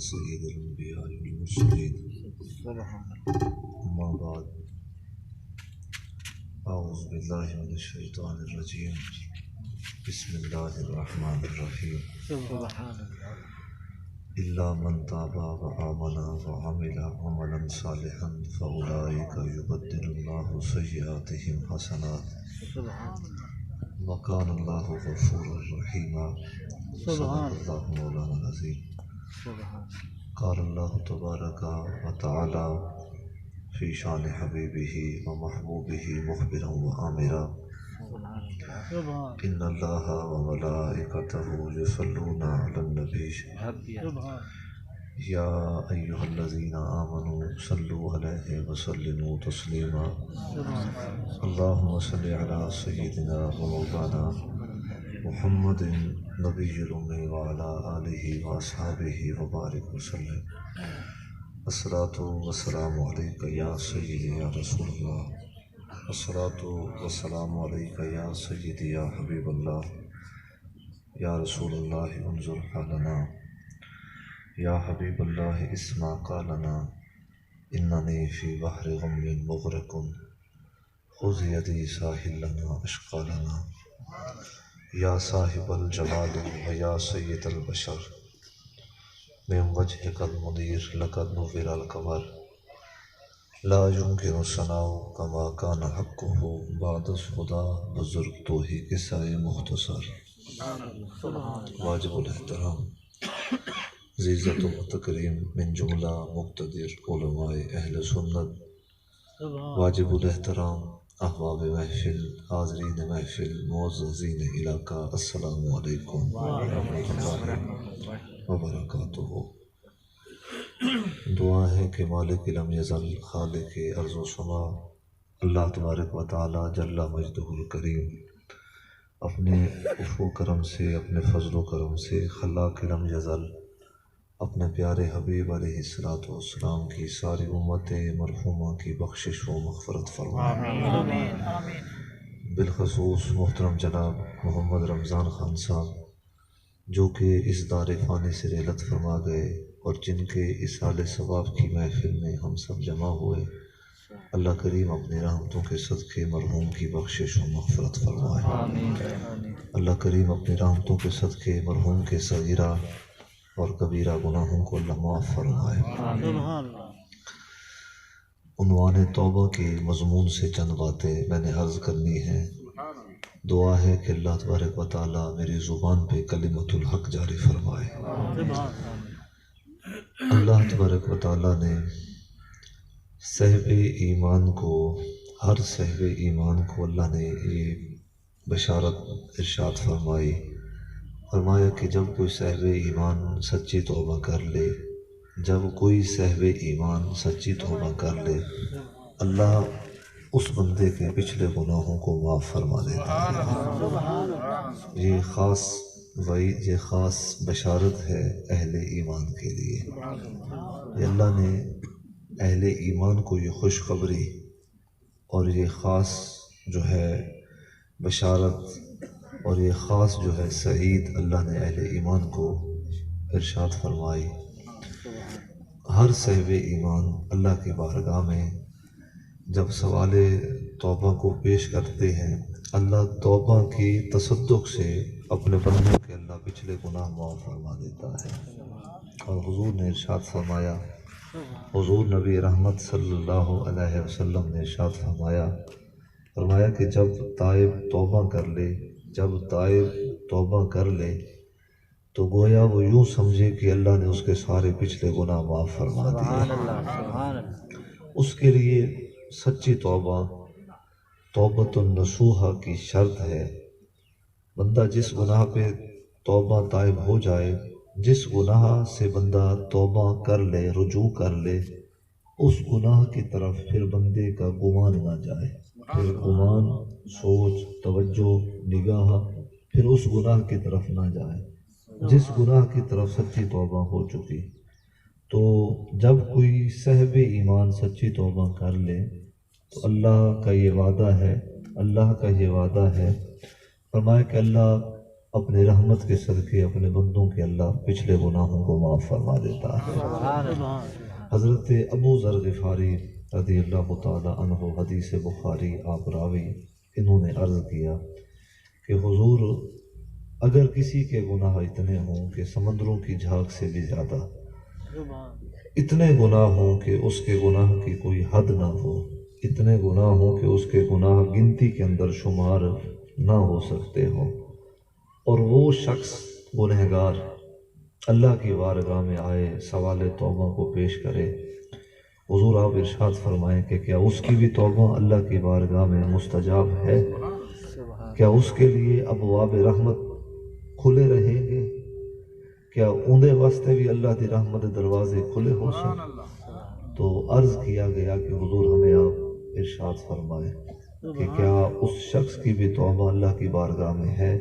سيد الأنبياء والمرسلين أما بعد أعوذ بالله من الشيطان الرجيم بسم الله الرحمن الرحيم إلا من تاب وآمن وعمل عملا صالحا فأولئك يبدل الله سيئاتهم حسنات وكان الله غفورا رحيما صدق الله مولانا العظيم قال الله تبارك وتعالى في شان حبيبه ومحبوبه مخبرا وآمرا إن الله وملائكته يصلون على النبي يا أيها الذين آمنوا صلوا عليه وسلموا تسليما اللهم صل على سيدنا ومولانا محمد نبي الأمي وعلى آله وأصحابه وبارك وسلم الصلاة والسلام عليك يا سيدي يا رسول الله الصلاة والسلام عليك يا سيدي يا حبيب الله يا رسول الله انظر حالنا يا حبيب الله اسمع قالنا إنني في بحر غم مغرق خذ يدي ساحل لنا أشقالنا يا صاحب الجلال ويا سيد البشر من وجهك المنير لقد نور القمر لا يمكن ثناء كما كان حقه بعد الهدى بزرگ تو ہی قصہ مختصر واجب الاحترام عزت و تکریم من جملہ مقتدر علماء اہل سنت واجب الاحترام احباب محفل حاضرین محفل معززین علاقہ السلام علیکم ورحمۃ اللہ وبرکاتہ۔ دعا ہے کہ مالک لم یزل خالق ارض و سما اللہ تبارک و تعالی جل مجدہ الکریم اپنے عفو و کرم سے اپنے فضل و کرم سے خلاق لم یزل اپنے پیارے حبیب علیہ الصلوۃ والسلام کی ساری امت مرحومہ کی بخشش و مغفرت فرمائے، بالخصوص محترم جناب محمد رمضان خان صاحب جو کہ اس دار فانی سے رحلت فرما گئے اور جن کے اصال ثواب کی محفل میں ہم سب جمع ہوئے، اللہ کریم اپنی رحمتوں کے صدقے مرحوم کی بخشش و مغفرت فرمائے، اللہ کریم اپنی رحمتوں کے صدقے مرحوم کے صغیرہ اور کبیرہ گناہوں کو اللہ معاف فرمائے۔ عنوان توبہ کے مضمون سے چند باتیں میں نے عرض کرنی ہیں۔ دعا ہے کہ اللہ تبارک و تعالی میری زبان پہ کلمۃ الحق جاری فرمائے۔ اللہ تبارک و تعالی نے صاحب ایمان کو، ہر صاحب ایمان کو اللہ نے یہ بشارت ارشاد فرمایا کہ جب کوئی صاحب ایمان سچی توبہ کر لے، جب کوئی صاحب ایمان سچی توبہ کر لے، اللہ اس بندے کے پچھلے گناہوں کو معاف فرما دیتا ہے۔ یہ خاص بشارت ہے اہل ایمان کے لیے۔ یہ اللہ نے اہل ایمان کو یہ خوشخبری اور یہ خاص جو ہے بشارت اور یہ خاص جو ہے سعید اللہ نے اہل ایمان کو ارشاد فرمائی۔ ہر صاحب ایمان اللہ کی بارگاہ میں جب سوال توبہ کو پیش کرتے ہیں، اللہ توبہ کی تصدق سے اپنے بندوں کے اللہ پچھلے گناہ معاف فرما دیتا ہے۔ اور حضور نے ارشاد فرمایا، حضور نبی رحمت صلی اللہ علیہ وسلم نے ارشاد فرمایا کہ جب تائب توبہ کر لے تو گویا وہ یوں سمجھے کہ اللہ نے اس کے سارے پچھلے گناہ معاف فرما دیے۔ اس کے لیے سچی توبۃ النصوحہ کی شرط ہے۔ بندہ جس گناہ پہ توبہ طائب ہو جائے، جس گناہ سے بندہ توبہ کر لے، رجوع کر لے، اس گناہ کی طرف پھر بندے کا گمان نہ جائے، پھر گمان، سوچ، توجہ، نگاہ پھر اس گناہ کی طرف نہ جائے جس گناہ کی طرف سچی توبہ ہو چکی۔ تو جب کوئی صاحب ایمان سچی توبہ کر لے تو اللہ کا یہ وعدہ ہے فرمایا کہ اللہ اپنی رحمت کے صدقے اپنے بندوں کے اللہ پچھلے گناہوں کو معاف فرما دیتا ہے۔ حضرت ابو ذر غفاری رضی اللہ تعالیٰ عنہ، حدیث بخاری، آپ راوی، انہوں نے عرض کیا کہ حضور اگر کسی کے گناہ اتنے ہوں کہ سمندروں کی جھاگ سے بھی زیادہ، اتنے گناہ ہوں کہ اس کے گناہ کی کوئی حد نہ ہو، اتنے گناہ ہوں کہ اس کے گناہ گنتی کے اندر شمار نہ ہو سکتے ہوں، اور وہ شخص گنہگار اللہ کی بارگاہ میں آئے، سوال توبہ کو پیش کرے، حضور آپ ارشاد فرمائیں کہ کیا اس کی بھی توبہ اللہ کی بارگاہ میں مستجاب ہے؟ کیا اس کے لیے ابواب رحمت کھلے رہیں گے؟ کیا اندے واسطے بھی اللہ کی رحمت دروازے کھلے ہو سکتے؟ تو عرض کیا گیا کہ حضور ہمیں آپ ارشاد فرمائیں کہ کیا اس شخص کی بھی توبہ اللہ کی بارگاہ میں ہے؟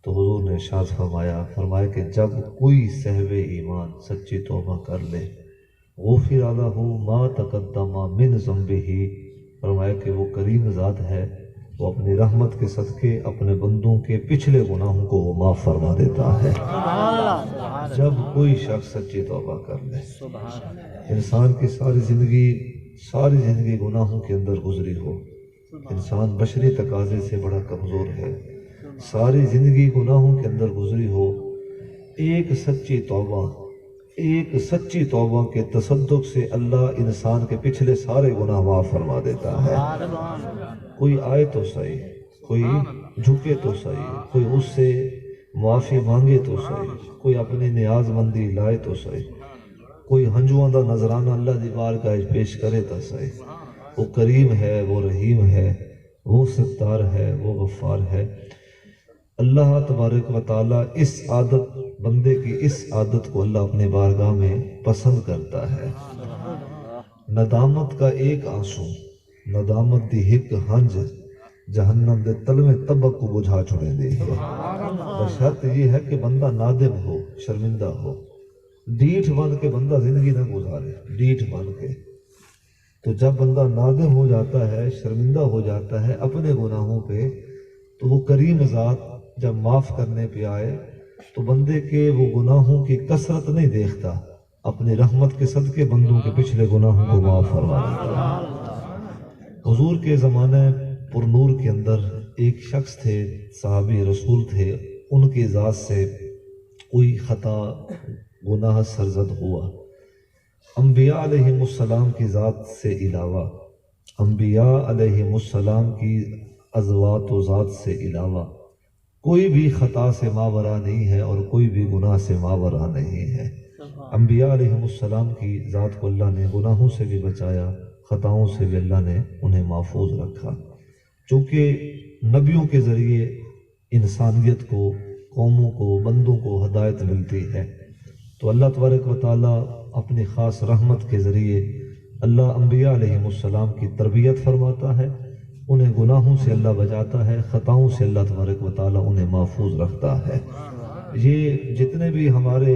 تو حضور نے ارشاد فرمایا کہ جب کوئی صاحب ایمان سچی توبہ کر لے، غفر لہ ما تقدم من ذنبہ، فرمایا کہ وہ کریم ذات ہے، وہ اپنی رحمت کے صدقے اپنے بندوں کے پچھلے گناہوں کو وہ معاف فرما دیتا ہے۔ جب کوئی شخص سچی توبہ کر لے، انسان کی ساری زندگی گناہوں کے اندر گزری ہو، انسان بشری تقاضے سے بڑا کمزور ہے، ساری زندگی گناہوں کے اندر گزری ہو، ایک سچی توبہ کے تصدق سے اللہ انسان کے پچھلے سارے گناہ معاف فرما دیتا ہے۔ کوئی آئے تو صحیح، کوئی جھکے تو صحیح، کوئی اس سے معافی مانگے تو صحیح، کوئی اپنی نیاز مندی لائے تو صحیح، کوئی ہنجواں دا نظرانہ اللہ دی بارگاہ پیش کرے تو صحیح۔ وہ کریم ہے، وہ رحیم ہے، وہ ستار ہے، وہ غفار ہے۔ اللہ تبارک و تعالیٰ اس عادت، بندے کی اس عادت کو اللہ اپنے بارگاہ میں پسند کرتا ہے۔ ندامت کا ایک آنسو، ندامت دی ہک ہنج جہنم دے تلویں تبک کو بجھا چھوڑے دے ہے۔ بشرط یہ ہے کہ بندہ نادم ہو، شرمندہ ہو، ڈیٹھ بن کے بندہ زندگی نہ گزارے، ڈیٹھ بن کے۔ تو جب بندہ نادم ہو جاتا ہے، شرمندہ ہو جاتا ہے اپنے گناہوں پہ، تو وہ کریم ذات جب معاف کرنے پہ آئے تو بندے کے وہ گناہوں کی کثرت نہیں دیکھتا، اپنی رحمت کے صدقے بندوں کے پچھلے گناہوں کو معاف فرما دیتا ہے۔ حضور کے زمانے پر نور کے اندر ایک شخص تھے، صحابی رسول تھے، ان کی ذات سے کوئی خطا گناہ سرزد ہوا، انبیاء علیہ السلام کی ذات سے علاوہ، انبیاء علیہ السلام کی ازوات و ذات سے علاوہ کوئی بھی خطا سے ماورا نہیں ہے اور کوئی بھی گناہ سے ماورا نہیں ہے۔ انبیاء علیہ السلام کی ذات کو اللہ نے گناہوں سے بھی بچایا، خطاؤں سے بھی اللہ نے انہیں محفوظ رکھا، چونکہ نبیوں کے ذریعے انسانیت کو، قوموں کو، بندوں کو ہدایت ملتی ہے۔ تو اللہ تبارک و تعالیٰ اپنی خاص رحمت کے ذریعے اللہ انبیاء علیہ السلام کی تربیت فرماتا ہے، انہیں گناہوں سے اللہ بچاتا ہے، خطاؤں سے اللہ تبارک و تعالیٰ انہیں محفوظ رکھتا ہے۔ یہ جتنے بھی ہمارے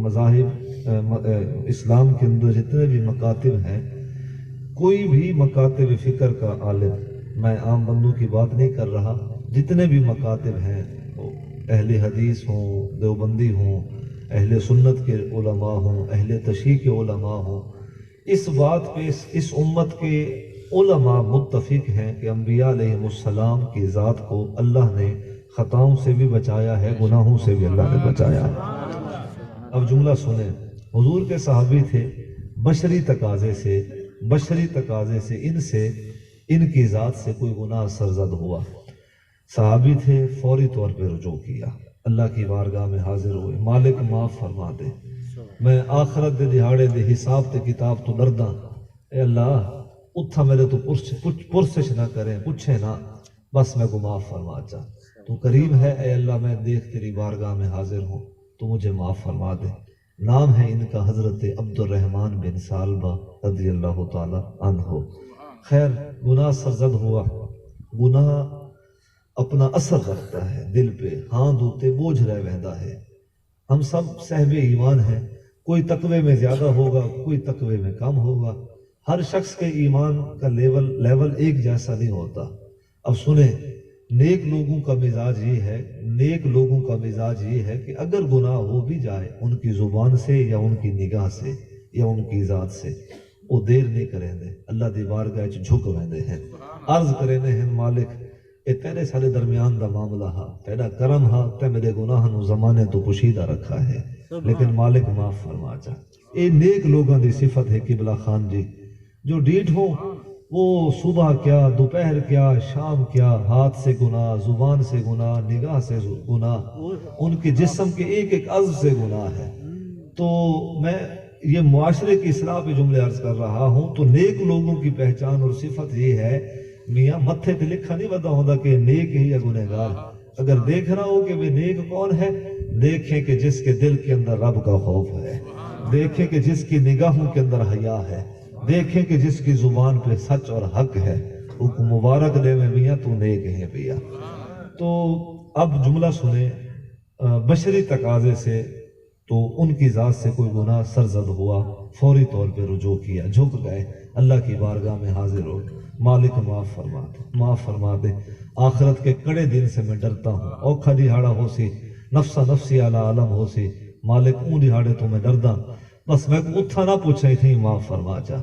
مذاہب اسلام کے اندر جتنے بھی مکاتب ہیں، کوئی بھی مکاتب فکر کا عالم، میں عام بندوں کی بات نہیں کر رہا، جتنے بھی مکاتب ہیں، اہل حدیث ہوں، دیوبندی ہوں، اہل سنت کے علماء ہوں، اہل تشیع کے علماء ہوں، اس بات پہ اس امت کے علماء متفق ہیں کہ انبیاء علیہ السلام کی ذات کو اللہ نے خطاؤں سے بھی بچایا ہے، گناہوں سے بھی اللہ نے بچایا ہے۔ اب جملہ سنیں، حضور کے صحابی تھے، بشری تقاضے سے ان کی ذات سے کوئی گناہ سرزد ہوا، صحابی تھے، فوری طور پہ رجوع کیا، اللہ کی بارگاہ میں حاضر ہوئے، مالک معاف فرما دے، میں آخرت دے دہاڑے دے حساب تے کتاب تو ڈرداں، اے اللہ اتھا میرے تو پرسش نہ کریں، پوچھے نہ، بس میں کو معاف فرما جا، تو کریم ہے، اے اللہ میں دیکھ تیری بارگاہ میں حاضر ہوں، تو مجھے معاف فرما دے۔ نام ہے ان کا حضرت عبد الرحمن بن سالبہ رضی اللہ تعالی عنہ۔ خیر، گناہ سرزد ہوا، گناہ اپنا اثر رکھتا ہے دل پہ، ہاں دوتے بوجھ رہ وہدا ہے۔ ہم سب صاحب ایمان ہیں، کوئی تقوی میں زیادہ ہوگا، کوئی تقوی میں کم ہوگا، ہر شخص کے ایمان کا لیول ایک جیسا نہیں ہوتا۔ اب سنیں، نیک لوگوں کا مزاج یہ ہے، نیک لوگوں کا مزاج یہ ہے کہ اگر گناہ ہو بھی جائے ان کی زبان سے یا ان کی نگاہ سے یا ان کی ذات سے، وہ دیر نہیں کریں دے، اللہ دی بارگاہ وچ جھک ویندے ہیں، عرض کریں ہیں مالک اے تیرے سارے درمیان دا معاملہ ہا، تیرا کرم ہا، تے میرے گناہ نو زمانے تو پوشیدہ رکھا ہے، لیکن مالک معاف فرما جا۔ اے نیک لوگاں دی صفت ہے قبلہ خان جی، جو ڈیٹھ ہو وہ صبح کیا، دوپہر کیا، شام کیا، ہاتھ سے گناہ، زبان سے گناہ، نگاہ سے گناہ، ان کے جسم کے ایک ایک عضو سے گناہ ہے۔ تو میں یہ معاشرے کی اصلاح پہ جملے عرض کر رہا ہوں، تو نیک لوگوں کی پہچان اور صفت یہ ہے، میاں متھے تے لکھا نہیں ودا ہوندا کہ نیک ہے یا گنہگار۔ اگر دیکھنا ہو کہ وہ نیک کون ہے، دیکھیں کہ جس کے دل کے اندر رب کا خوف ہے، دیکھیں کہ جس کی نگاہوں کے اندر حیا ہے، دیکھیں کہ جس کی زبان پہ سچ اور حق ہے، وہ مبارک دے میں میاں تو نیک ہے بھیا۔ تو اب جملہ سنیں، بشری تقاضے سے تو ان کی ذات سے کوئی گناہ سرزد ہوا، فوری طور پہ رجوع کیا، جھک گئے، اللہ کی بارگاہ میں حاضر ہو، مالک معاف فرما دے، معاف فرما دے، آخرت کے کڑے دن سے میں ڈرتا ہوں، اوکھا دہاڑا ہو سی، نفسا نفسی علی عالم ہو سی، مالک اون دہاڑے تو میں ڈردا، بس میں کو اتھا نہ پوچھا ہی تھی، معاف فرما جا۔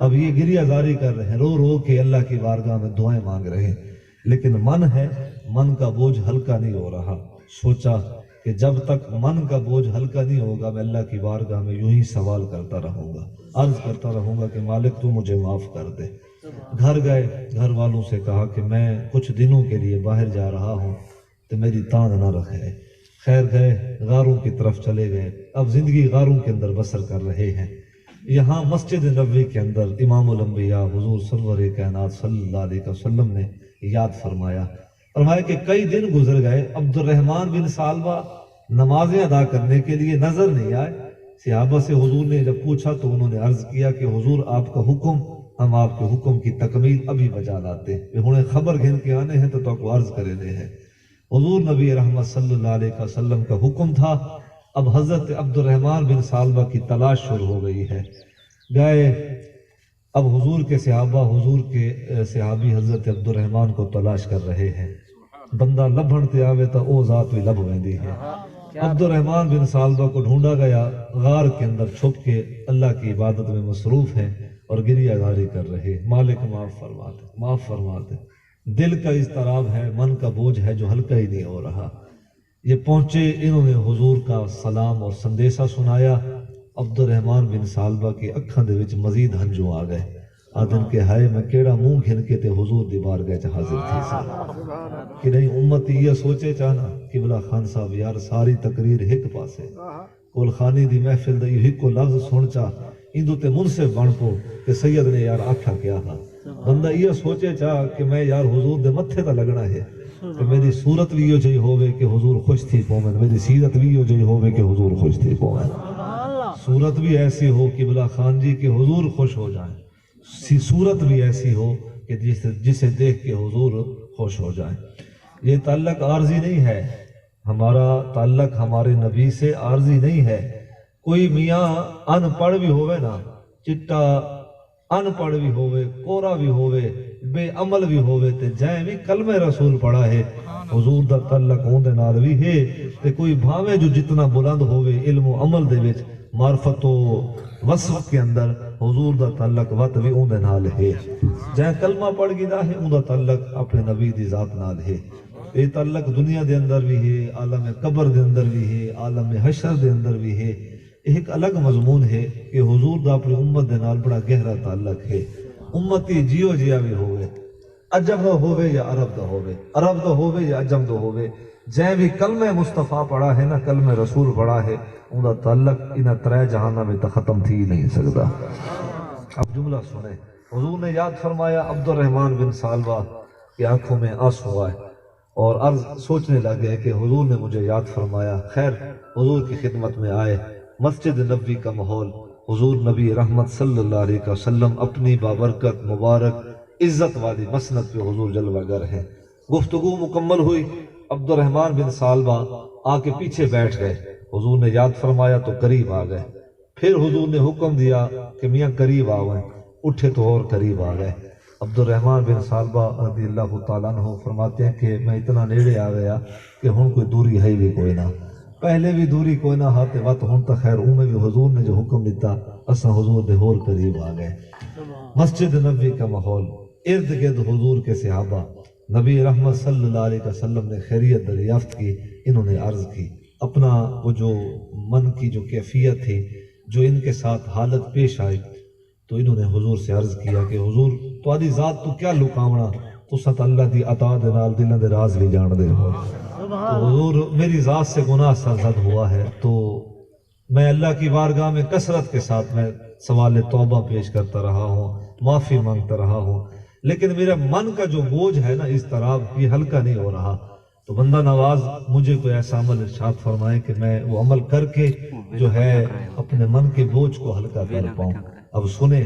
اب یہ گریہ زاری کر رہے ہیں، رو رو کے اللہ کی بارگاہ میں دعائیں مانگ رہے ہیں، لیکن من ہے، من کا بوجھ ہلکا نہیں ہو رہا۔ سوچا کہ جب تک من کا بوجھ ہلکا نہیں ہوگا میں اللہ کی بارگاہ میں یوں ہی سوال کرتا رہوں گا، عرض کرتا رہوں گا کہ مالک تو مجھے معاف کر دے۔ گھر گئے، گھر والوں سے کہا کہ میں کچھ دنوں کے لیے باہر جا رہا ہوں تو میری تان نہ رکھے۔ خیر گئے، غاروں کی طرف چلے گئے، اب زندگی غاروں کے اندر بسر کر رہے ہیں۔ یہاں مسجد نبوی کے اندر امام الانبیاء حضور سرور کائنات صلی اللہ علیہ وسلم نے یاد فرمایا کہ کئی دن گزر گئے، عبد الرحمن بن سالبہ نمازیں ادا کرنے کے لیے نظر نہیں آئے۔ صحابہ سے حضور نے جب پوچھا تو انہوں نے عرض کیا کہ حضور آپ کا حکم، ہم آپ کے حکم کی تکمیل ابھی بجا لاتے ہیں، انہیں خبر گھن کے آنے ہیں تو کو عرض کرے دے ہیں۔ حضور نبی رحمت صلی اللہ علیہ وسلم کا حکم تھا، اب حضرت عبد الرحمن بن سالبہ کی تلاش شروع ہو گئی ہے۔ گئے، اب حضور کے صحابہ، حضور کے صحابی حضرت عبد الرحمن کو تلاش کر رہے ہیں۔ بندہ لبھن تے آوے تا او ذات بھی لب ویندی ہے۔ عبد الرحمن بن سالبہ کو ڈھونڈا گیا، غار کے اندر چھپ کے اللہ کی عبادت میں مصروف ہیں اور گریہ زاری کر رہے۔ مالک معاف فرما دے، معاف فرما دے۔ دل کا اضطراب ہے، من کا بوجھ ہے جو ہلکا ہی نہیں ہو رہا۔ یہ پہنچے، انہوں نے حضور کا سلام اور سندیسہ سنایا۔ عبد الرحمن بن سالبہ کی اکھاں دے وچ مزید ہنجو آ گئے، آدن کے ہائے میں کیڑا منہ گھن کے تے حضور دی بارگاہ چ حاضر تھی سا کہ نہیں امت یہ سوچے چاہنا قبلہ خان صاحب یار ساری تقریر ایک پاسے کول خانی دی محفل دا یہ ایک لفظ سن چا اندو تے منصف بن پو کہ سید نے یار آکھا کیا ہاں، بندہ یہ سوچے چاہ کہ میں یار حضور دے متھے تا لگنا ہے کہ میری صورت بھی یہ جائی ہوئے کہ حضور خوش تھی پومن، میری سیرت بھی یہ جائی ہوئے کہ حضور خوش تھی پومن، صورت بھی ایسی ہو قبلہ خان جی کہ حضور خوش ہو جائیں، صورت بھی ایسی ہو کہ جسے دیکھ کے حضور خوش ہو جائیں۔ یہ تعلق عارضی نہیں ہے، ہمارا تعلق ہمارے نبی سے عارضی نہیں ہے۔ کوئی میاں ان پڑھ بھی ہوئے نا، چٹا ان پڑھ بھی ہوئے، کورا بھی ہوئے، بے عمل بھی ہوئے تے جائیں بھی کلمہ رسول پڑھا ہے، حضور دا تعلق ہوں دے نال بھی ہے تے کوئی بھاوے جو جتنا بلند ہوئے علم و عمل دے وچ معرفت و وصف کے اندر حضور دا تعلق وقت بھی اون دے نال ہے، جائیں کلمہ پڑھ گیا ہے اون دا تعلق اپنے نبی دی ذات نال ہے۔ یہ تعلق دنیا دے اندر بھی ہے، عالم قبر دے اندر بھی ہے، عالم حشر دے اندر بھی ہے۔ ایک الگ مضمون ہے کہ حضور دا اپنی امت دے نال بڑا گہرا تعلق ہے۔ امتی جیو جیا بھی ہوئے، عجم دا ہوئے یا عرب دا ہوئے، عرب دا ہوئے یا عجم دا ہوئے، جائیں بھی کلمہ مصطفیٰ پڑھا ہے نا کلمہ رسول پڑھا ہے، ان دا تعلق انہا ترے جہانہ میں تا ختم تھی نہیں سکتا۔ اب جملہ سنیں، حضور نے یاد فرمایا عبد الرحمن بن سالبہ کی آنکھوں میں آنسو آئے اور عرض سوچنے لگے کہ حضور نے مجھے یاد فرمایا۔ خیر حضور کی خدمت میں آئے، مسجد نبوی کا ماحول، حضور نبی رحمت صلی اللہ علیہ وسلم اپنی بابرکت مبارک عزت والی مسند پہ حضور جلوہ گر ہیں۔ گفتگو مکمل ہوئی، عبد الرحمن بن سالبہ آ کے پیچھے بیٹھ گئے، حضور نے یاد فرمایا تو قریب آ گئے، پھر حضور نے حکم دیا کہ میاں قریب آویں، اٹھے تو اور قریب آ گئے۔ عبد الرحمن بن سالبہ رضی اللہ تعالیٰ عنہ فرماتے ہیں کہ میں اتنا نیڑے آ گیا کہ ہن کوئی دوری ہے بھی کوئی نہ، پہلے بھی دوری کوئی نہ ہاتھ وقت ہن تو خیر میں بھی حضور نے جو حکم دیتا اساں حضور دے ہور قریب آ گئے۔ مسجد نبوی کا ماحول، ارد گرد حضور کے صحابہ، نبی رحمت صلی اللہ علیہ وسلم نے خیریت دریافت کی، انہوں نے عرض کی اپنا وہ جو من کی جو کیفیت تھی، جو ان کے ساتھ حالت پیش آئی، تو انہوں نے حضور سے عرض کیا کہ حضور تہاڈی ذات تو کیا لکاونا، تساں تے اللہ دی عطا دے نال دلاں دے راز بھی جان دے ہو۔ تو حضور میری ذات سے گناہ سرزد ہوا ہے، تو میں اللہ کی بارگاہ میں کثرت کے ساتھ میں سوال توبہ پیش کرتا رہا ہوں، معافی مانگتا رہا ہوں، لیکن میرا من کا جو بوجھ ہے نا اضطراب، یہ ہلکا نہیں ہو رہا۔ تو بندہ نواز مجھے کوئی ایسا عمل ارشاد فرمائے کہ میں وہ عمل کر کے جو ہے اپنے من کے بوجھ کو ہلکا کر پاؤں۔ اب سنیں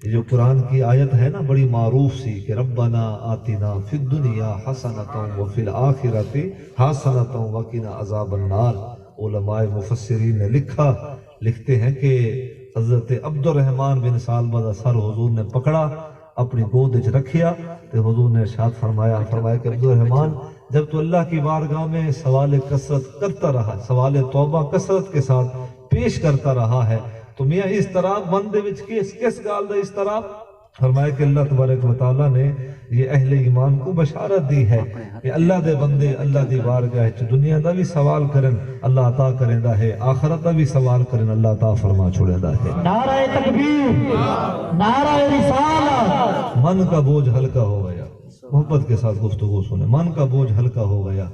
جو قرآن کی آیت ہے نا بڑی معروف سی کہ ربنا آتنا فی الدنیا حسنۃ وفی الآخرۃ حسنۃ وقنا عذاب النار۔ علماء مفسرین نے لکھتے ہیں کہ حضرت عبد الرحمن بن سالبہ دا سر حضور نے پکڑا، اپنی گود وچ رکھیا، تو حضور نے ارشاد فرمایا کہ عبد الرحمن جب تو اللہ کی بارگاہ میں سوال کثرت کرتا رہا، سوال توبہ کثرت کے ساتھ پیش کرتا رہا ہے، تو میاں اضطراب من دے وچ کس گال دا اضطراب؟ فرمایا کہ اللہ تبارک و تعالیٰ نے یہ اہل ایمان کو بشارت دی ہے کہ اللہ دے بندے اللہ دی بارگاہ وچ دنیا دا بھی سوال کرن اللہ عطا کریندا ہے، آخرت دا بھی سوال کرن اللہ عطا فرما چھوڑیندا ہے۔ نعرہ تکبیر، نعرہ رسالت۔ من کا بوجھ ہلکا ہو گیا، محبت کے ساتھ گفتگو سنیں، من کا بوجھ ہلکا ہو گیا۔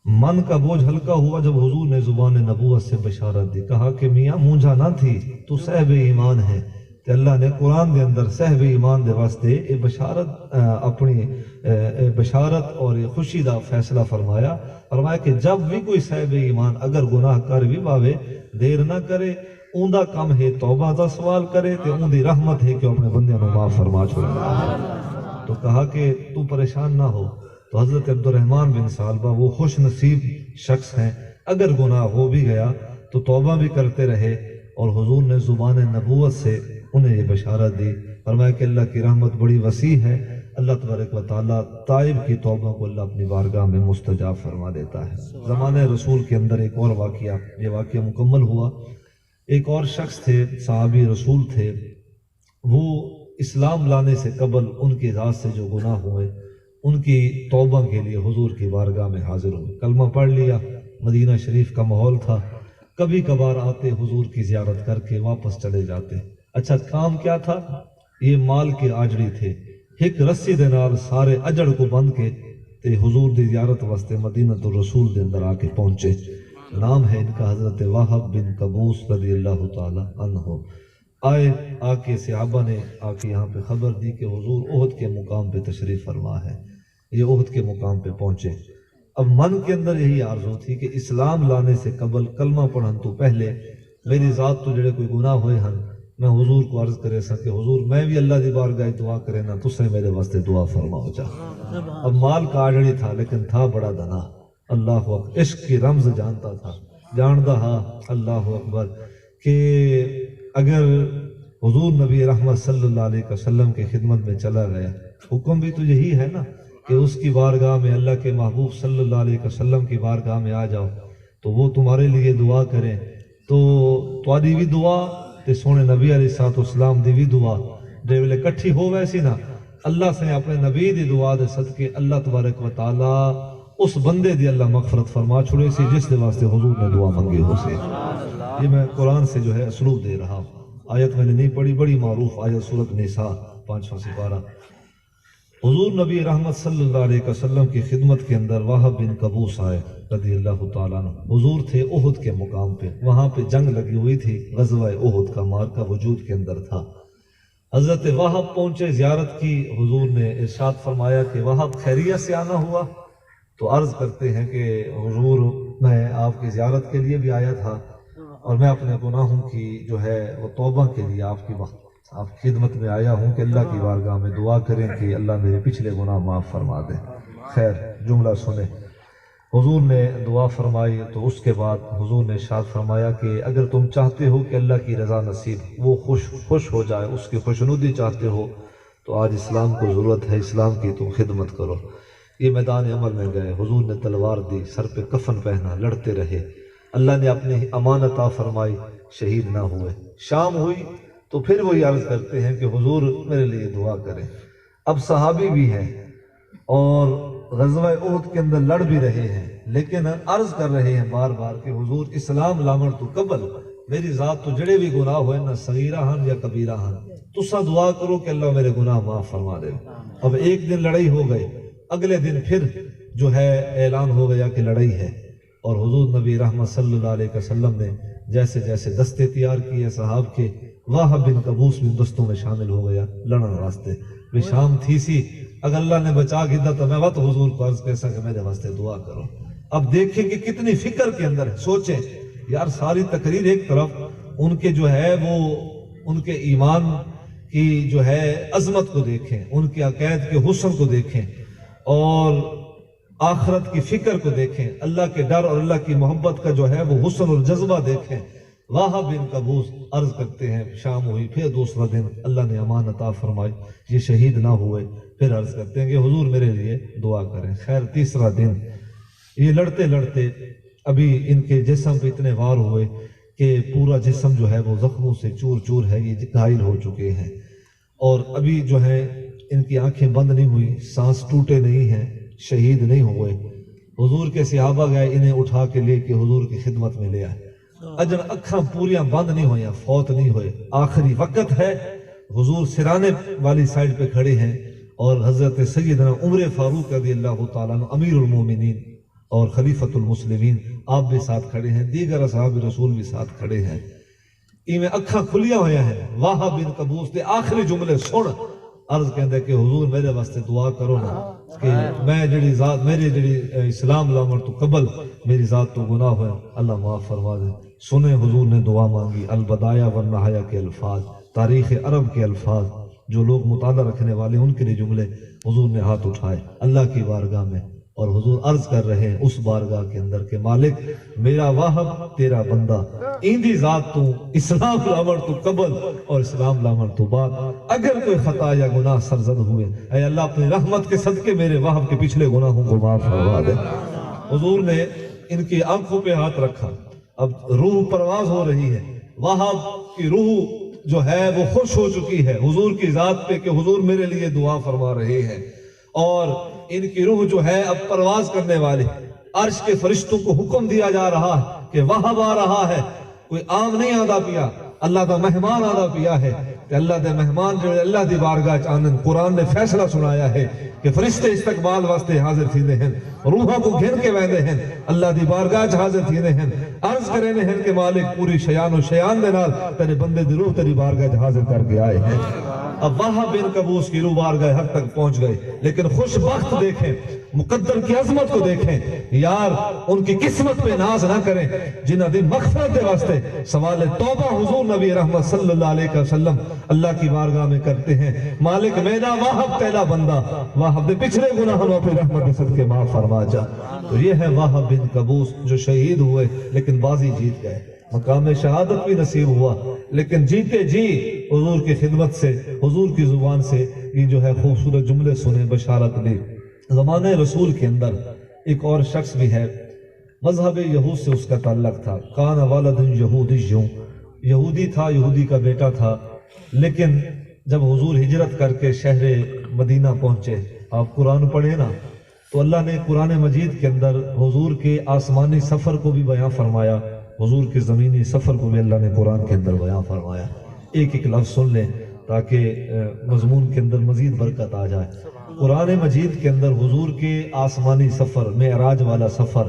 من کا بوجھ ہلکا ہوا جب حضور نے زبان نبوت سے بشارت دی، کہا کہ میاں مونجھا نہ تھی، تو صاحب ایمان ہے، کہ اللہ نے قرآن دے اندر صاحب ایمان دے واسطے اے بشارت اپنی بشارت اور خوشی دا فیصلہ فرمایا کہ جب بھی کوئی صاحب ایمان اگر گناہ کر بھی باوے دیر نہ کرے، اوندا کم ہے توبہ دا سوال کرے، تے اون دی رحمت ہے کہ اپنے بندیاں نو معاف فرما چھوڑے۔ تو کہا کہ تو پریشان نہ ہو۔ تو حضرت عبد الرحمن بن سالبہ وہ خوش نصیب شخص ہیں، اگر گناہ ہو بھی گیا تو توبہ بھی کرتے رہے، اور حضور نے زبان نبوت سے انہیں یہ بشارت دی، فرمایا کہ اللہ کی رحمت بڑی وسیع ہے، اللہ تبارک و تعالیٰ تائب کی توبہ کو اللہ اپنی بارگاہ میں مستجاب فرما دیتا ہے۔ زمانہ رسول کے اندر ایک اور واقعہ، یہ واقعہ مکمل ہوا، ایک اور شخص تھے، صحابی رسول تھے، وہ اسلام لانے سے قبل ان کی ذات سے جو گناہ ہوئے ان کی توبہ کے لیے حضور کی بارگاہ میں حاضر ہوئے، کلمہ پڑھ لیا، مدینہ شریف کا ماحول تھا، کبھی کبھار آتے حضور کی زیارت کر کے واپس چلے جاتے۔ اچھا کام کیا تھا؟ یہ مال کے آجڑی تھے، ایک رسی دے نال سارے اجڑ کو بند کے تے حضور دی زیارت واسطے مدینہ الرسول دے اندر آ کے پہنچے۔ نام ہے ان کا حضرت واہب بن قبوس رضی اللہ تعالی عنہ۔ آئے، آ کے صحابہ نے آ کے یہاں پہ خبر دی کہ حضور احد کے مقام پہ تشریف فرما ہے، یہ احد کے مقام پہ پہنچے۔ اب من کے اندر یہی آرزو تھی کہ اسلام لانے سے قبل کلمہ پڑھن تو پہلے میری ذات تو جڑے کوئی گناہ ہوئے ہیں میں حضور کو عرض کرے سا کہ حضور میں بھی اللہ دی بارگاہ دعا کرے نا، تسے میرے واسطے دعا فرماؤ جا۔ اب مال کا آڑڑی تھا لیکن تھا بڑا دنا، اللہ اکبر، عشق کی رمز جانتا تھا، جاندا ہاں اللہ اکبر کہ اگر حضور نبی رحمت صلی اللہ علیہ وسلم کی خدمت میں چلا گیا، حکم بھی تو یہی ہے نا کہ اس کی بارگاہ میں، اللہ کے محبوب صلی اللہ علیہ وسلم کی بارگاہ میں آ جاؤ تو وہ تمہارے لیے دعا کریں، تو تمہاری بھی دعا تے سونے نبی علیہ الصلوۃ والسلام دی بھی دعا جے ویلے کٹھی ہو ویسی نا، اللہ سے اپنے نبی دی دعا دے صدقے اللہ تبارک و تعالی اس بندے دی اللہ مغفرت فرما چھوڑے سی جس دے واسطے حضور نے دعا منگی ہو سی۔ یہ میں قرآن سے جو ہے اسلوب دے رہا ہوں، آیت میں نے نہیں پڑھی، بڑی معروف آیت سورۃ نساء 5واں سپارہ۔ حضور نبی رحمت صلی اللہ علیہ وسلم کی خدمت کے اندر واہب بن قبوس آئے رضی اللہ تعالیٰ عنہ۔ حضور تھے احد کے مقام پہ، وہاں پہ جنگ لگی ہوئی تھی، غزوہ احد کا مارکہ وجود کے اندر تھا۔ حضرت واہب پہنچے، زیارت کی، حضور نے ارشاد فرمایا کہ واہب خیریت سے آنا ہوا؟ تو عرض کرتے ہیں کہ حضور میں آپ کی زیارت کے لیے بھی آیا تھا اور میں اپنے گناہوں کی جو ہے وہ توبہ کے لیے آپ کی خدمت میں آیا ہوں کہ اللہ کی بارگاہ میں دعا کریں کہ اللہ میرے پچھلے گناہ معاف فرما دے۔ خیر جملہ سنیں، حضور نے دعا فرمائی تو اس کے بعد حضور نے ارشاد فرمایا کہ اگر تم چاہتے ہو کہ اللہ کی رضا نصیب، وہ خوش ہو جائے، اس کی خوشنودی چاہتے ہو تو آج اسلام کو ضرورت ہے اسلام کی تم خدمت کرو۔ یہ میدان عمل میں گئے، حضور نے تلوار دی، سر پہ کفن پہنا، لڑتے رہے، اللہ نے اپنی امانت عطا فرمائی، شہید نہ ہوئے۔ شام ہوئی تو پھر وہی عرض کرتے ہیں کہ حضور میرے لیے دعا کریں۔ اب صحابی بھی ہیں اور غزوہ احد کے اندر لڑ بھی رہے ہیں، لیکن عرض کر رہے ہیں بار بار کہ حضور اسلام لامر تو قبل، میری ذات تو جڑے بھی گناہ ہوئے نہ صغیرہ ہن یا کبیرہ ہن، تسا دعا کرو کہ اللہ میرے گناہ معاف فرما دے۔ اب ایک دن لڑائی ہو گئی، اگلے دن پھر جو ہے اعلان ہو گیا کہ لڑائی ہے، اور حضور نبی رحمت صلی اللہ علیہ وسلم نے جیسے جیسے دستے تیار کیے صحاب کے، واہب بن قبوس بھی دستوں میں شامل ہو گیا لڑن واسطے۔ بھی شام تھی سی، اگر اللہ نے بچا گیا تو میں وقت حضور کو عرض کیسا کہ میرے واسطے دعا کرو۔ اب دیکھیں کہ کتنی فکر کے اندر ہے، سوچیں یار ساری تقریر ایک طرف، ان کے جو ہے وہ ان کے ایمان کی جو ہے عظمت کو دیکھیں، ان کے عقائد کے حسن کو دیکھیں، اور آخرت کی فکر کو دیکھیں، اللہ کے ڈر اور اللہ کی محبت کا جو ہے وہ حسن اور جذبہ دیکھیں۔ واہب بن قبوس عرض کرتے ہیں شام ہوئی، پھر دوسرا دن اللہ نے امان عطا فرمائی، یہ شہید نہ ہوئے، پھر عرض کرتے ہیں کہ حضور میرے لیے دعا کریں۔ خیر تیسرا دن یہ لڑتے لڑتے ابھی ان کے جسم پہ اتنے وار ہوئے کہ پورا جسم جو ہے وہ زخموں سے چور چور ہے، یہ گھائل ہو چکے ہیں، اور ابھی جو ہے ان کی آنکھیں بند نہیں ہوئی، سانس ٹوٹے نہیں ہیں، شہید نہیں ہوئے۔ حضور کے صحابہ گئے انہیں اٹھا کے لے کے حضور کی خدمت میں لے آئے۔ اجر اکھاں پوریاں بند نہیں ہوئیں، فوت نہیں ہوئے، آخری وقت ہے، حضور سرانے والی سائڈ پہ کھڑے ہیں، اور حضرت سیدنا عمر فاروق رضی اللہ تعالیٰ عنہ امیر المومنین اور خلیفۃ المسلمین آپ بھی ساتھ کھڑے ہیں، دیگر اصحاب رسول بھی ساتھ کھڑے ہیں۔ میں اکھاں کھلیاں ہویا ہیں، واہب بن قبوس دے آخری جملے سن عرض کہندے کہ حضور میرے واسطے دعا کرو نا کہ میں جڑی ذات میرے جڑی اسلام لامر تو قبل میری ذات تو گناہ ہوئے، اللہ معاف فرما دے۔ سنے حضور نے دعا مانگی، البدایہ والنہایہ کے الفاظ، تاریخ عرب کے الفاظ، جو لوگ مطالعہ رکھنے والے ان کے لیے جملے، حضور نے ہاتھ اٹھائے اللہ کی بارگاہ میں، اور حضور عرض کر رہے ہیں اس بارگاہ کے اندر کہ مالک میرا واہب تیرا بندہ، ایندی ذات تو اسلام لامر تو قبل اور اسلام لامر تو بعد، اگر کوئی خطا یا گناہ سرزد ہوئے، اے اللہ اپنی رحمت کے صدقے میرے واہب کے پچھلے گناہوں کو معاف فرما دے۔ حضور نے ان کی آنکھوں پہ ہاتھ رکھا، اب روح پرواز ہو رہی ہے، واہب کی روح جو ہے وہ خوش ہو چکی ہے حضور کی ذات پہ کہ حضور میرے لیے دعا فرما رہے ہیں، اور ان کی روح جو ہے اب پرواز کرنے والی، عرش کے فرشتوں کو حکم دیا جا رہا ہے کہ واہب آ رہا ہے، کوئی عام نہیں آدھا پیا، اللہ دا مہمان آدھا پیا ہے، کہ اللہ دے مہمان جو اللہ دی بارگاہ چاندن، قرآن نے فیصلہ سنایا ہے کہ فرشتے استقبال واسطے حاضر تھیندے ہیں، روحاں کو گھن کے ویندے ہیں، اللہ دی بارگاہ حاضر تھیندے ہیں، عرض کریں ہیں کہ مالک پوری شیان و شیان دے نال تیرے بندے دی روح تیری بارگاہ حاضر کر کے آئے ہیں۔ اب واہب بن قبوس کی روح بارگاہ حق تک پہنچ گئے، لیکن خوش بخت دیکھیں، مقدر کی عظمت کو دیکھیں، یار ان کی قسمت پہ ناز نہ کریں جنہ دی مغفرت دے واسطے سوال توبہ حضور نبی رحمت صلی اللہ علیہ وسلم اللہ کی بارگاہ میں کرتے ہیں، مالک میرا واہب تیرا بندہ، واہب دے پچھلے گناہوں اپنی رحمت کے صدقے معاف فرما جا۔ تو یہ ہے واہب بن قبوس جو شہید ہوئے لیکن بازی جیت گئے، مقام شہادت بھی نصیب ہوا، لیکن جیتے جی حضور کی خدمت سے، حضور کی زبان سے یہ جو ہے خوبصورت جملے سنے، بشارت دی۔ زمانہ رسول کے اندر ایک اور شخص بھی ہے، مذہب یہود سے اس کا تعلق تھا، کان والد یہودی، یہودی تھا، یہودی کا بیٹا تھا، لیکن جب حضور ہجرت کر کے شہر مدینہ پہنچے، آپ قرآن پڑھیں نا تو اللہ نے قرآن مجید کے اندر حضور کے آسمانی سفر کو بھی بیان فرمایا، حضور کے زمینی سفر کو بھی اللہ نے قرآن کے اندر بیان فرمایا۔ ایک ایک لفظ سن لیں تاکہ مضمون کے اندر مزید برکت آ جائے۔ قرآن مجید کے اندر حضور کے آسمانی سفر، معراج والا سفر،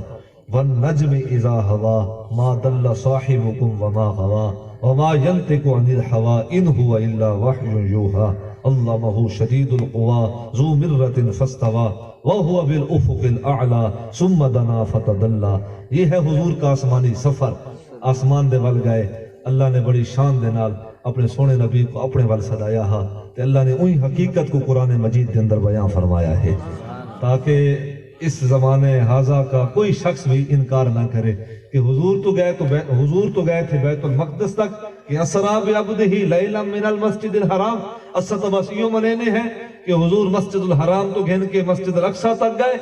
وَالنَّجْمِ إِذَا هَوَى مَا ضَلَّ صَاحِبُكُمْ وَمَا غَوَى وَمَا يَنطِقُ عَنِ الْهَوَىٰ إِنْ هُوَ إِلَّا وَحْيٌ يُوحَىٰ عَلَّمَهُ شَدِيدُ الْقُوَىٰ ذُو مِرَّةٍ فَاسْتَوَىٰ وَهُوَ بِالْأُفُقِ الْأَعْلَىٰ ثُمَّ دَنَا فَتَدَلَّىٰ۔ یہ ہے حضور کا آسمانی سفر، آسمان دے ول گئے، اللہ نے بڑی شان دے نال اپنے سونے نبی کو اپنے ول سدایا ہا، تے اللہ نے وہی حقیقت کو قرآن مجید کے اندر بیان فرمایا ہے تاکہ اس زمانے حاضہ کا کوئی شخص بھی انکار نہ کرے کہ حضور تو گئے تھے بیت المقدس تک، کہ اسرا بعبدہ لیلا من المسجد الحرام، اسا تو بس یوں منینے ہیں کہ حضور مسجد الحرام تو گھن کے مسجد الاقصی تک گئے۔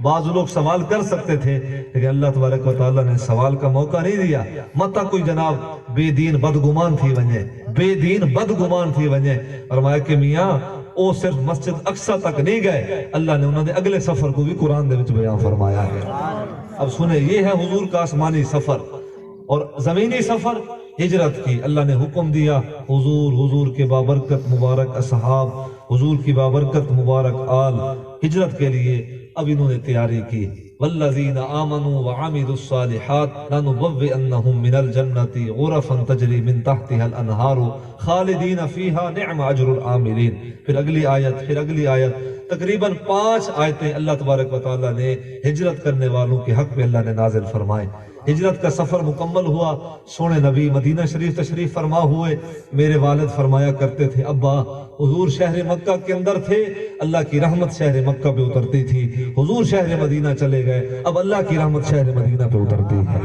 بعض لوگ سوال کر سکتے تھے لیکن اللہ تبارک و تعالیٰ نے سوال کا موقع نہیں دیا۔ متا کوئی جناب بے دین بدگمان تھی ونجے، بے دین بدگمان تھی ونجے، فرمایا کہ میاں او صرف مسجد اقصی تک نہیں گئے، اللہ نے انہوں نے اگلے سفر کو بھی قرآن دے وچ بیان فرمایا ہے۔ اب سنیں، یہ ہے حضور کا آسمانی سفر۔ اور زمینی سفر ہجرت کی، اللہ نے حکم دیا حضور کے بابرکت مبارک اصحاب، حضور کی بابرکت مبارک آل ہجرت کے لیے اب انہوں نے تیاری کی۔ والذین آمنوا وعملوا الصالحات لنبوئنہم من الجنۃ غرفا تجری من تحتها الانہار خالدین فیہا نعم اجر العاملین۔ پھر اگلی آیت تقریباً 5 آیتیں اللہ تبارک و تعالیٰ نے ہجرت کرنے والوں کے حق میں اللہ نے نازل فرمائے۔ ہجرت کا سفر مکمل ہوا، سونے نبی مدینہ شریف تشریف فرما ہوئے۔ میرے والد فرمایا کرتے تھے، ابا حضور شہر مکہ کے اندر تھے، اللہ کی رحمت شہر مکہ پہ اترتی تھی، حضور شہر مدینہ چلے گئے، اب اللہ کی رحمت شہر مدینہ پہ اترتی ہے۔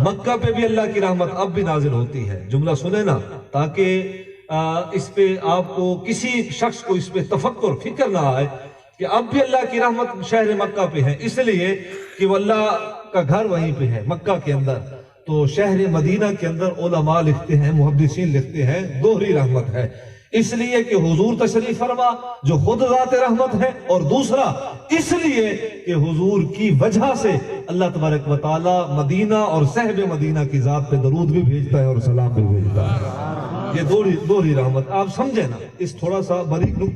مکہ پہ بھی اللہ کی رحمت اب بھی نازل ہوتی ہے۔ جملہ سنیں نا، تاکہ اس پہ آپ کو کسی شخص کو اس پہ تفکر فکر نہ آئے کہ اب بھی اللہ کی رحمت شہر مکہ پہ ہے، اس لیے کہ وہ اللہ کا گھر وہیں پہ ہے مکہ کے اندر۔ تو شہر مدینہ کے اندر علماء لکھتے ہیں، محدثین لکھتے ہیں، دوہری رحمت ہے، اس لیے کہ حضور تشریف فرما جو خود ذات رحمت ہے، اور دوسرا اس لیے کہ حضور کی وجہ سے اللہ تبارک و تعالی مدینہ اور صحب مدینہ کی ذات پہ درود بھی بھیجتا ہے اور سلام بھی بھیجتا ہے۔ یہ دوہری رحمت آپ سمجھے نا، اس تھوڑا سا باریک